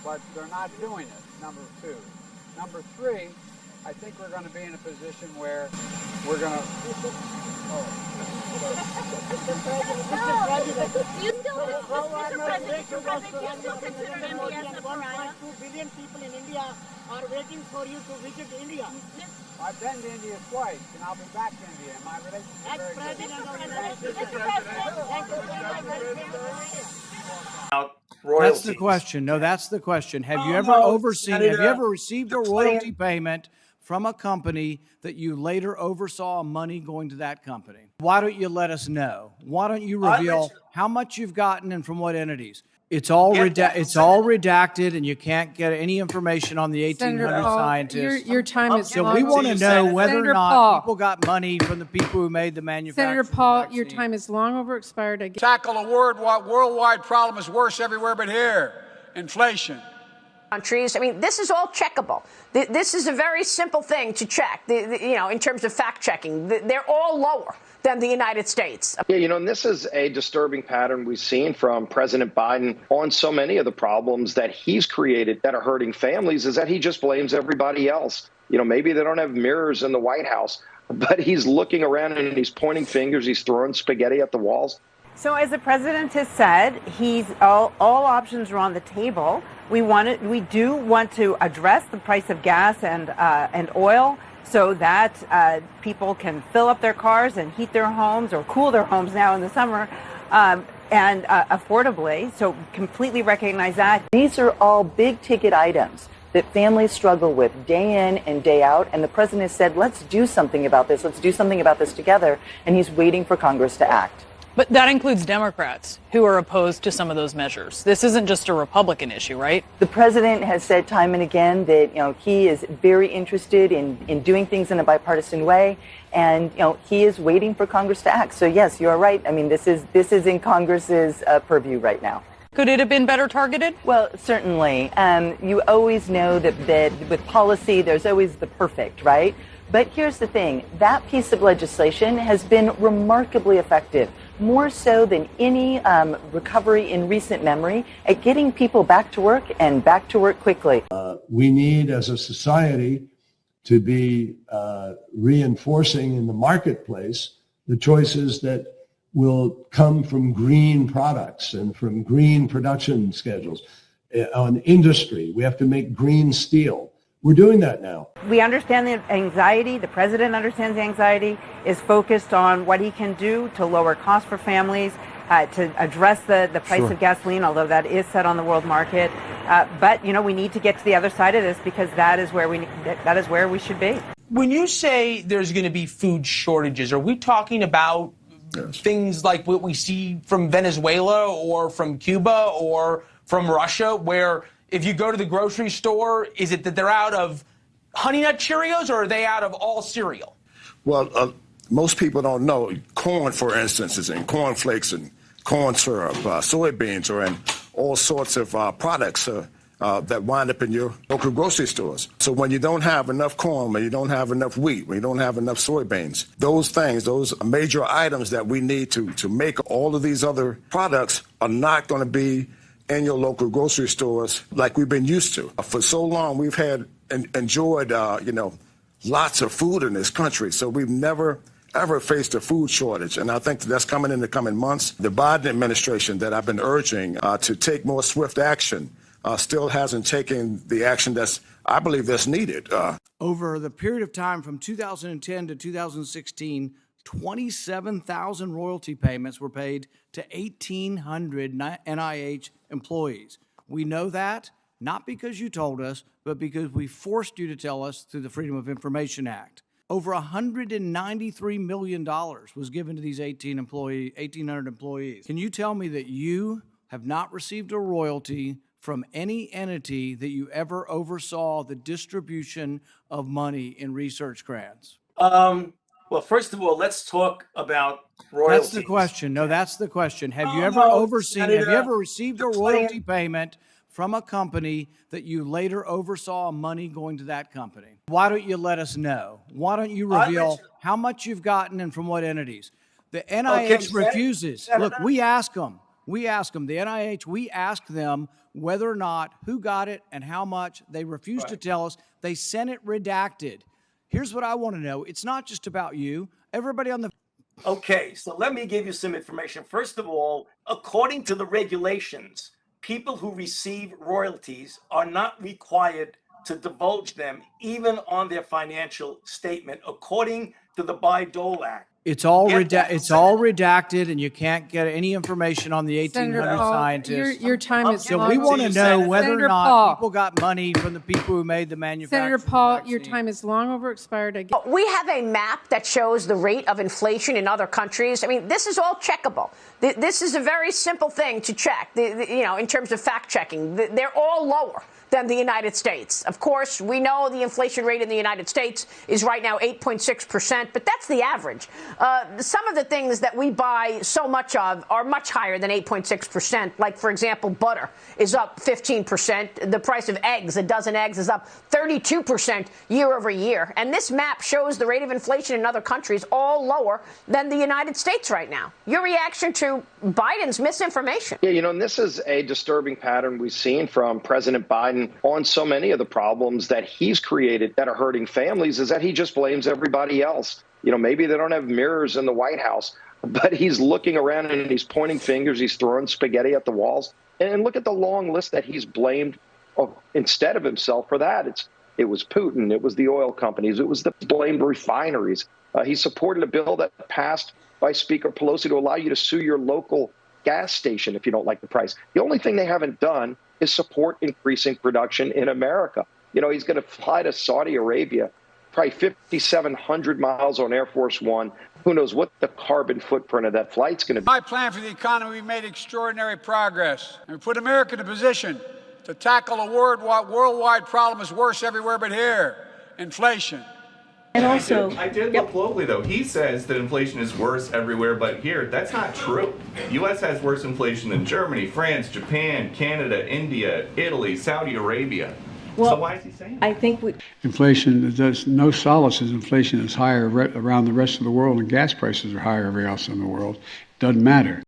but they're not doing it, number two. Number three, I think we're going to be in a position where we're going to... $1.2 billion people in India are waiting for you to visit India. I've been to India twice, and I'll be back to India. My relationship is very good. That's the question. No, that's the question. Have you ever received a royalty payment from a company that you later oversaw money going to that company? Why don't you let us know? Why don't you reveal how much you've gotten and from what entities? It's all redacted, and you can't get any information on the 1800 scientists. Your time is So long. we want to know whether Senator or not Paul. people got money from the people who made the manufacturing. Senator Paul, your time is long over expired. Tackle a worldwide problem is worse everywhere but here. Inflation. Countries. I mean, this is all checkable. This is a very simple thing to check, in terms of fact checking. They're all lower than the United States. Yeah, and this is a disturbing pattern we've seen from President Biden on so many of the problems that he's created that are hurting families, is that he just blames everybody else. Maybe they don't have mirrors in the White House, but he's looking around and he's pointing fingers. He's throwing spaghetti at the walls. So as the president has said, all options are on the table. We do want to address the price of gas and oil so that people can fill up their cars and heat their homes or cool their homes now in the summer and affordably. So completely recognize that. These are all big ticket items that families struggle with day in and day out. And the president has said, let's do something about this. Let's do something about this together. And he's waiting for Congress to act. But that includes Democrats who are opposed to some of those measures. This isn't just a Republican issue, right? The president has said time and again that, he is very interested in doing things in a bipartisan way. And, he is waiting for Congress to act. So, yes, you're right. I mean, this is in Congress's purview right now. Could it have been better targeted? Well, certainly. You always know that with policy, there's always the perfect, right? But here's the thing. That piece of legislation has been remarkably effective, more so than any recovery in recent memory, at getting people back to work and back to work quickly. We need, as a society, to be reinforcing in the marketplace the choices that will come from green products and from green production schedules. On industry, we have to make green steel. We're doing that now. We understand the anxiety. The president understands the anxiety, is focused on what he can do to lower costs for families, to address the price of gasoline, although that is set on the world market. But, we need to get to the other side of this because that is where we should be. When you say there's going to be food shortages, are we talking about things like what we see from Venezuela or from Cuba or from Russia, where if you go to the grocery store, is it that they're out of Honey Nut Cheerios or are they out of all cereal? Well, most people don't know. Corn, for instance, is in corn flakes and corn syrup. Soybeans are in all sorts of products that wind up in your local grocery stores. So when you don't have enough corn, when you don't have enough wheat, when you don't have enough soybeans, those major items that we need to make all of these other products are not going to be in your local grocery stores like we've been used to. For so long, we've enjoyed, lots of food in this country. So we've never, ever faced a food shortage. And I think that's coming in the coming months. The Biden administration that I've been urging to take more swift action still hasn't taken the action I believe that's needed. Over the period of time from 2010 to 2016, 27,000 royalty payments were paid to 1,800 NIH employees. We know that not because you told us, but because we forced you to tell us through the Freedom of Information Act. Over $193 million was given to these 1,800 employees. Can you tell me that you have not received a royalty from any entity that you ever oversaw the distribution of money in research grants? Well, first of all, let's talk about royalties. That's the question. No, that's the question. Have you ever received a royalty payment from a company that you later oversaw money going to that company? Why don't you let us know? Why don't you reveal how much you've gotten and from what entities? The NIH refuses. Look, we ask them. We ask them, the NIH, we ask them whether or not, who got it and how much. They refuse to tell us. They sent it redacted. Here's what I want to know. It's not just about you. Everybody on the... Okay, so let me give you some information. First of all, according to the regulations, people who receive royalties are not required to divulge them even on their financial statement, according to the Bayh-Dole Act. It's all redacted, and you can't get any information on the 1800 scientists. Your time is So long. we want to know whether Senator or not Paul. people got money from the people who made the manufacturing. Senator Paul, your time is long over expired. We have a map that shows the rate of inflation in other countries. I mean, this is all checkable. This is a very simple thing to check, in terms of fact checking. They're all lower than the United States. Of course, we know the inflation rate in the United States is right now 8.6%, but that's the average. Some of the things that we buy so much of are much higher than 8.6%. Like, for example, butter is up 15%. The price of eggs, a dozen eggs, is up 32% year over year. And this map shows the rate of inflation in other countries all lower than the United States right now. Your reaction to Biden's misinformation? Yeah, and this is a disturbing pattern we've seen from President Biden on so many of the problems that he's created that are hurting families, is that he just blames everybody else. Maybe they don't have mirrors in the White House, but he's looking around and he's pointing fingers. He's throwing spaghetti at the walls. And look at the long list that he's blamed instead of himself for that. It was Putin. It was the oil companies. It was the blamed refineries. He supported a bill that passed by Speaker Pelosi to allow you to sue your local gas station if you don't like the price. The only thing they haven't done is support increasing production in America. He's going to fly to Saudi Arabia, probably 5,700 miles on Air Force One. Who knows what the carbon footprint of that flight's going to be. My plan for the economy, we made extraordinary progress. And we put America in a position to tackle a worldwide problem that's worse everywhere but here, inflation. And also, I did look globally, though. He says that inflation is worse everywhere but here. That's not true. U.S. has worse inflation than Germany, France, Japan, Canada, India, Italy, Saudi Arabia. Well, so why is he saying that? I think inflation, there's no solace as inflation is higher around the rest of the world and gas prices are higher everywhere else in the world. Doesn't matter.